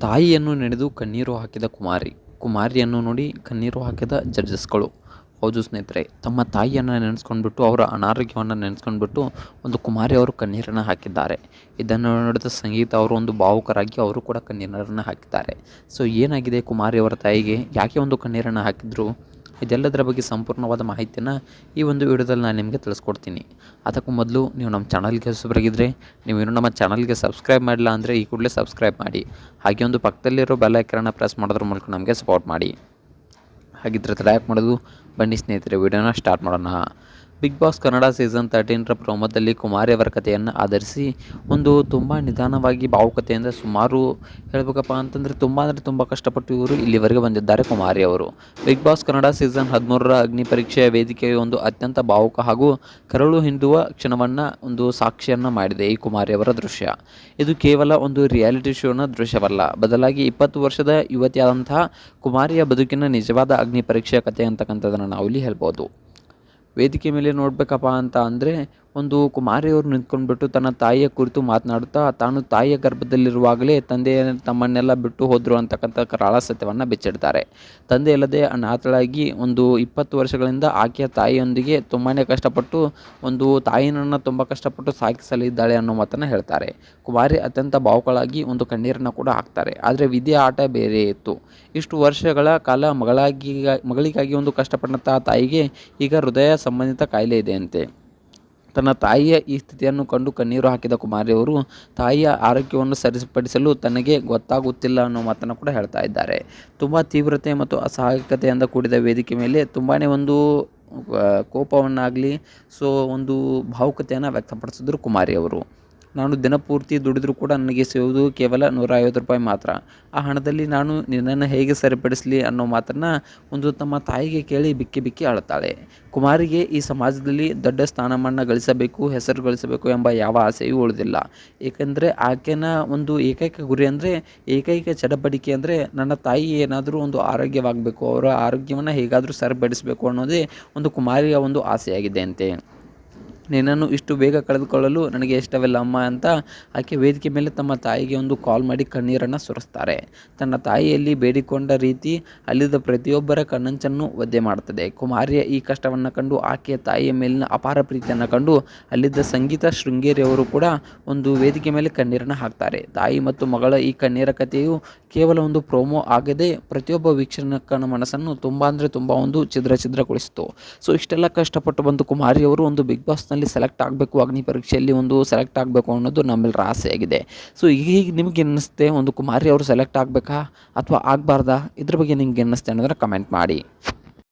ತಾಯಿಯನ್ನು ನೆನೆದು ಕಣ್ಣೀರು ಹಾಕಿದ ಕುಮಾರಿಯನ್ನು ನೋಡಿ ಕಣ್ಣೀರು ಹಾಕಿದ ಜಡ್ಜಸ್ಗಳು. ಹೌದು ಸ್ನೇಹಿತರೆ, ತಮ್ಮ ತಾಯಿಯನ್ನು ನೆನೆಸ್ಕೊಂಡ್ಬಿಟ್ಟು ಅವರ ಅನಾರೋಗ್ಯವನ್ನು ನೆನೆಸ್ಕೊಂಡ್ಬಿಟ್ಟು ಒಂದು ಕುಮಾರಿ ಅವರು ಕಣ್ಣೀರನ್ನು ಹಾಕಿದ್ದಾರೆ. ಇದನ್ನು ನೋಡಿದ ಸಂಗೀತ ಅವರು ಒಂದು ಭಾವುಕರಾಗಿ ಅವರು ಕೂಡ ಕಣ್ಣೀರನ್ನು ಹಾಕಿದ್ದಾರೆ. ಸೊ ಏನಾಗಿದೆ ಕುಮಾರಿ ಅವರ ತಾಯಿಗೆ, ಯಾಕೆ ಒಂದು ಕಣ್ಣೀರನ್ನು ಹಾಕಿದ್ರು, ಇದೆಲ್ಲದರ ಬಗ್ಗೆ ಸಂಪೂರ್ಣವಾದ ಮಾಹಿತಿಯನ್ನು ಈ ಒಂದು ವಿಡಿಯೋದಲ್ಲಿ ನಾನು ನಿಮಗೆ ತಿಳಿಸ್ಕೊಡ್ತೀನಿ. ಅದಕ್ಕೂ ಮೊದಲು ನೀವು ನಮ್ಮ ಚಾನಲ್ಗೆ ಹೊಸಬರಾಗಿದ್ದರೆ, ನೀವೇನು ನಮ್ಮ ಚಾನಲ್ಗೆ ಸಬ್ಸ್ಕ್ರೈಬ್ ಮಾಡಿಲ್ಲ ಅಂದರೆ ಈ ಕೂಡಲೇ ಸಬ್ಸ್ಕ್ರೈಬ್ ಮಾಡಿ. ಹಾಗೆ ಒಂದು ಪಕ್ಕದಲ್ಲಿರೋ ಬೆಲ್ ಐಕಾನ್ನ ಪ್ರೆಸ್ ಮಾಡೋದ್ರ ಮೂಲಕ ನಮಗೆ ಸಪೋರ್ಟ್ ಮಾಡಿ. ಹಾಗಿದ್ರೆ ತಡ ಯಾಕೆ ಮಾಡೋದು, ಬನ್ನಿ ಸ್ನೇಹಿತರೆ ವಿಡಿಯೋನ ಸ್ಟಾರ್ಟ್ ಮಾಡೋಣ. ಬಿಗ್ ಬಾಸ್ ಕನ್ನಡ ಸೀಸನ್ 13ರ ಪ್ರೋಮೋದಲ್ಲಿ ಕುಮಾರಿ ಅವರ ಕಥೆಯನ್ನು ಆಧರಿಸಿ ಒಂದು ತುಂಬ ನಿಧಾನವಾಗಿ ಭಾವುಕತೆಯಿಂದ ಸುಮಾರು ಹೇಳಬೇಕಪ್ಪ ಅಂತಂದರೆ ತುಂಬ ಕಷ್ಟಪಟ್ಟು ಇವರು ಇಲ್ಲಿವರೆಗೆ ಬಂದಿದ್ದಾರೆ ಕುಮಾರಿ ಅವರು. ಬಿಗ್ ಬಾಸ್ ಕನ್ನಡ ಸೀಸನ್ 13ರ ಅಗ್ನಿ ಪರೀಕ್ಷೆಯ ವೇದಿಕೆಯ ಒಂದು ಅತ್ಯಂತ ಭಾವುಕ ಹಾಗೂ ಕರಳು ಹಿಂಡುವ ಕ್ಷಣವನ್ನು ಒಂದು ಸಾಕ್ಷಿಯನ್ನು ಮಾಡಿದೆ ಈ ಕುಮಾರಿ ಅವರ ದೃಶ್ಯ. ಇದು ಕೇವಲ ಒಂದು ರಿಯಾಲಿಟಿ ಶೋನ ದೃಶ್ಯವಲ್ಲ, ಬದಲಾಗಿ 20 ವರ್ಷದ ಯುವತಿಯಾದಂತಹ ಕುಮಾರಿಯ ಬದುಕಿನ ನಿಜವಾದ ಅಗ್ನಿ ಪರೀಕ್ಷೆಯ ಕಥೆ ಅಂತಕ್ಕಂಥದ್ದನ್ನು ನಾವು ಇಲ್ಲಿ ಹೇಳ್ಬೋದು. ವೇದಿಕೆ ಮೇಲೆ ನೋಡಬೇಕಪ್ಪ ಅಂತ ಅಂದರೆ ಒಂದು ಕುಮಾರಿಯವರು ನಿಂತ್ಕೊಂಡ್ಬಿಟ್ಟು ತನ್ನ ತಾಯಿಯ ಕುರಿತು ಮಾತನಾಡುತ್ತಾ ತಾನು ತಾಯಿಯ ಗರ್ಭದಲ್ಲಿರುವಾಗಲೇ ತಂದೆಯ ತಮ್ಮನ್ನೆಲ್ಲ ಬಿಟ್ಟು ಹೋದರು ಅಂತಕ್ಕಂಥ ಕರಾಳ ಸತ್ಯವನ್ನು ಬಿಚ್ಚಿಡ್ತಾರೆ. ತಂದೆ ಇಲ್ಲದೆ ಅನಾಥಳಾಗಿ ಒಂದು 20 ವರ್ಷಗಳಿಂದ ಆಕೆಯ ತಾಯಿಯೊಂದಿಗೆ ತುಂಬಾ ಕಷ್ಟಪಟ್ಟು ಒಂದು ತಾಯಿನನ್ನು ತುಂಬ ಕಷ್ಟಪಟ್ಟು ಸಾಕಿಸಲಿದ್ದಾಳೆ ಅನ್ನೋ ಮಾತನ್ನು ಹೇಳ್ತಾರೆ. ಕುಮಾರಿ ಅತ್ಯಂತ ಭಾವುಕಳಾಗಿ ಒಂದು ಕಣ್ಣೀರನ್ನು ಕೂಡ ಹಾಕ್ತಾರೆ. ಆದರೆ ವಿಧಿಯ ಆಟ ಬೇರೆ ಇತ್ತು. ಇಷ್ಟು ವರ್ಷಗಳ ಕಾಲ ಮಗಳಿಗಾಗಿ ಒಂದು ಕಷ್ಟಪಟ್ಟಂತಹ ತಾಯಿಗೆ ಈಗ ಹೃದಯ ಸಂಬಂಧಿತ ಕಾಯಿಲೆ ಇದೆಯಂತೆ. ತನ್ನ ತಾಯಿಯ ಈ ಸ್ಥಿತಿಯನ್ನು ಕಂಡು ಕಣ್ಣೀರು ಹಾಕಿದ ಕುಮಾರಿಯವರು ತಾಯಿಯ ಆರೋಗ್ಯವನ್ನು ಸರಿಪಡಿಸಲು ತನಗೆ ಗೊತ್ತಾಗುತ್ತಿಲ್ಲ ಅನ್ನೋ ಮಾತನ್ನು ಕೂಡ ಹೇಳ್ತಾ ಇದ್ದಾರೆ. ತುಂಬ ತೀವ್ರತೆ ಮತ್ತು ಅಸಹಾಯಕತೆಯಿಂದ ಕೂಡಿದ ವೇದಿಕೆ ಮೇಲೆ ತುಂಬಾ ಒಂದು ಕೋಪವನ್ನಾಗಲಿ ಒಂದು ಭಾವುಕತೆಯನ್ನು ವ್ಯಕ್ತಪಡಿಸಿದ್ರು ಕುಮಾರಿಯವರು. ನಾನು ದಿನಪೂರ್ತಿ ದುಡಿದರೂ ಕೂಡ ನನಗೆ ಸಿಗುವುದು ಕೇವಲ ₹150 ಮಾತ್ರ. ಆ ಹಣದಲ್ಲಿ ನಾನು ನಿನ್ನನ್ನು ಹೇಗೆ ಸರಿಪಡಿಸಲಿ ಅನ್ನೋ ಮಾತನ್ನು ಒಂದು ತಮ್ಮ ತಾಯಿಗೆ ಕೇಳಿ ಬಿಕ್ಕಿ ಅಳುತ್ತಾಳೆ. ಕುಮಾರಿಗೆ ಈ ಸಮಾಜದಲ್ಲಿ ದೊಡ್ಡ ಸ್ಥಾನಮಾನ ಗಳಿಸಬೇಕು, ಹೆಸರು ಗಳಿಸಬೇಕು ಎಂಬ ಯಾವ ಆಸೆಯೂ ಉಳಿದಿಲ್ಲ. ಏಕೆಂದರೆ ಆಕೆನ ಒಂದು ಏಕೈಕ ಗುರಿ ಅಂದರೆ, ಏಕೈಕ ಚಡಪಡಿಕೆ ಅಂದರೆ ನನ್ನ ತಾಯಿ ಏನಾದರೂ ಒಂದು ಆರೋಗ್ಯವಾಗಬೇಕು, ಅವರ ಆರೋಗ್ಯವನ್ನು ಹೇಗಾದರೂ ಸರಿಪಡಿಸಬೇಕು ಅನ್ನೋದೇ ಒಂದು ಕುಮಾರಿಯ ಒಂದು ಆಸೆಯಾಗಿದೆ ಅಂತೆ. ನಿನ್ನನ್ನು ಇಷ್ಟು ಬೇಗ ಕಳೆದುಕೊಳ್ಳಲು ನನಗೆ ಇಷ್ಟವಿಲ್ಲ ಅಮ್ಮ ಅಂತ ಆಕೆ ವೇದಿಕೆ ಮೇಲೆ ತಮ್ಮ ತಾಯಿಗೆ ಒಂದು ಕಾಲ್ ಮಾಡಿ ಕಣ್ಣೀರನ್ನು ಸುರಿಸ್ತಾರೆ. ತನ್ನ ತಾಯಿಯಲ್ಲಿ ಬೇಡಿಕೊಂಡ ರೀತಿ ಅಲ್ಲಿದ್ದ ಪ್ರತಿಯೊಬ್ಬರ ಕಣ್ಣಂಚನ್ನು ಒದ್ದೆ ಮಾಡುತ್ತದೆ. ಕುಮಾರಿಯ ಈ ಕಷ್ಟವನ್ನು ಕಂಡು ಆಕೆಯ ತಾಯಿಯ ಮೇಲಿನ ಅಪಾರ ಪ್ರೀತಿಯನ್ನು ಕಂಡು ಅಲ್ಲಿದ್ದ ಸಂಗೀತ ಶೃಂಗೇರಿಯವರು ಕೂಡ ಒಂದು ವೇದಿಕೆ ಮೇಲೆ ಕಣ್ಣೀರನ್ನು ಹಾಕ್ತಾರೆ. ತಾಯಿ ಮತ್ತು ಮಗಳ ಈ ಕಣ್ಣೀರ ಕಥೆಯು ಕೇವಲ ಒಂದು ಪ್ರೋಮೋ ಆಗದೆ ಪ್ರತಿಯೊಬ್ಬ ವೀಕ್ಷಕನ ಮನಸ್ಸನ್ನು ತುಂಬ ಒಂದು ಛಿದ್ರಗೊಳಿಸಿತು. ಸೊ ಇಷ್ಟೆಲ್ಲ ಕಷ್ಟಪಟ್ಟು ಬಂದು ಕುಮಾರಿಯವರು ಒಂದು ಬಿಗ್ ಬಾಸ್ನಲ್ಲಿ ಸೆಲೆಕ್ಟ್ ಆಗಬೇಕು, ಅಗ್ನಿ ಪರೀಕ್ಷೆಯಲ್ಲಿ ಒಂದು ಸೆಲೆಕ್ಟ್ ಆಗಬೇಕು ಅನ್ನೋದು ನಮ್ಮೆಲ್ಲರ ಆಸೆಯಾಗಿದೆ. ಸೊ ಈಗ ನಿಮಗೆ ಅನ್ನಿಸುತ್ತೆ ಒಂದು ಕುಮಾರಿ ಅವರು ಸೆಲೆಕ್ಟ್ ಆಗಬೇಕಾ ಅಥವಾ ಆಗಬಾರ್ದಾ, ಇದ್ರ ಬಗ್ಗೆ ನಿಮ್ಗೆ ಅನ್ನಿಸುತ್ತೆ ಅನ್ನೋದನ್ನ ಕಮೆಂಟ್ ಮಾಡಿ.